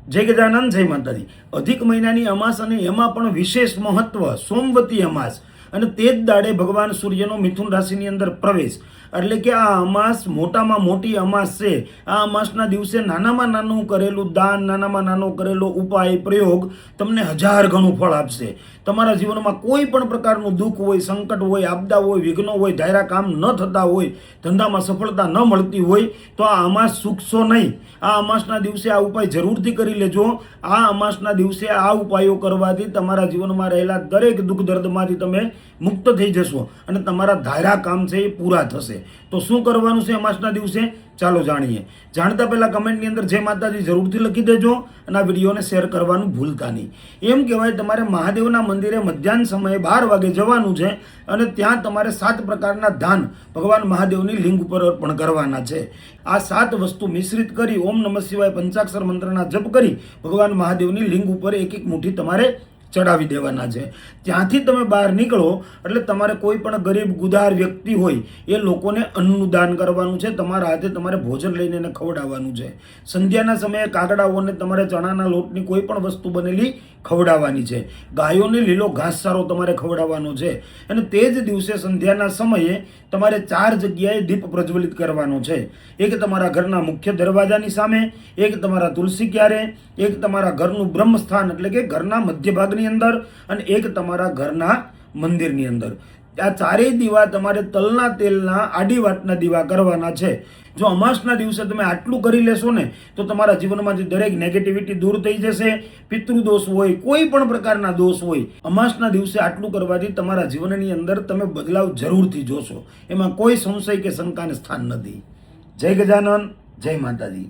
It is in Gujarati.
જય ગજાનંદ, જય માતાજી। અધિક મહિનાની અમાસ અને એમાં પણ વિશેષ મહત્વ સોમવતી અમાસ અને તે જ દાડે ભગવાન સૂર્યનો મિથુન રાશિની અંદર પ્રવેશ, એટલે કે આ અમાસ મોટામાં મોટી અમાસ છે। આ અમાસના દિવસે નાનામાં નાનું કરેલું દાન, નાનામાં નાનો કરેલો ઉપાય, પ્રયોગ તમને 1000 ગણું ફળ આપશે। તમારા જીવનમાં કોઈ પણ પ્રકારનું દુઃખ હોય, સંકટ હોય, આપદા હોય, વિઘ્નો હોય, ધાર્યા કામ ન થતા હોય, ધંધામાં સફળતા ન મળતી હોય તો આ અમાસ ચૂકશો નહીં। આ અમાસના દિવસે આ ઉપાય જરૂરથી કરી લેજો। આ અમાસના દિવસે આ ઉપાયો કરવાથી તમારા જીવનમાં રહેલા દરેક દુઃખ દર્દમાંથી તમે મુક્ત થઈ જશો અને તમારા ધાર્યા કામ છે એ પૂરા થશે। તો શું કરવાનું છે અમાસના દિવસે, ચાલો જાણીએ। જાણતા પહેલાં કમેન્ટની અંદર જય માતાજી જરૂરથી લખી દેજો અને આ વિડીયોને શેર કરવાનું ભૂલતા નહીં। એમ કહેવાય તમારે મહાદેવના મંદિરે મધ્યાહન સમયે 12 વાગે જવાનું છે અને ત્યાં તમારે 7 પ્રકારના ધાન ભગવાન મહાદેવની લિંગ ઉપર અર્પણ કરવાના છે। આ 7 વસ્તુ મિશ્રિત કરી ઓમ નમઃ શિવાય પંચાક્ષર મંત્રના જપ કરી ભગવાન મહાદેવની લિંગ ઉપર એક એક મુઠ્ઠી તમારે ચડાવી દેવાના છે। ત્યાંથી તમે બહાર નીકળો એટલે તમારે કોઈ પણ ગરીબ ગુદાર વ્યક્તિ હોય એ લોકોને અન્નનું દાન કરવાનું છે। તમારા હાથે તમારે ભોજન લઈને એને ખવડાવવાનું છે। સંધ્યાના સમયે કાગડાઓને તમારે ચણાના લોટની કોઈ પણ વસ્તુ બનેલી ખવડાવવાની છે। ગાયોને લીલો ઘાસચારો તમારે ખવડાવવાનો છે અને તે જ દિવસે સંધ્યાના સમયે તમારે 4 જગ્યાએ દીપ પ્રજ્વલિત કરવાનો છે। એક તમારા ઘરના મુખ્ય દરવાજાની સામે, એક તમારા તુલસી ક્યારે, એક તમારા ઘરનું બ્રહ્મસ્થાન એટલે કે ઘરના મધ્ય ભાગની અંદર અને એક તમારા ઘરના મંદિરની અંદર। આ 4 દીવા તમારે તલના તેલના આડી વાટના દીવા કરવાના છે। જો અમાસના દિવસે તમે આટલું કરી લેશો ને તો તમારા જીવનમાંથી દરેક નેગેટિવિટી દૂર થઈ જશે। પિતૃદોષ હોય, કોઈ પણ પ્રકારના દોષ હોય, અમાસના દિવસે આટલું કરવાથી તમારા જીવનની અંદર તમે બદલાવ જરૂરથી જોશો। એમાં કોઈ સંશય કે શંકાને સ્થાન નથી। જય ગજાનન, જય માતાજી।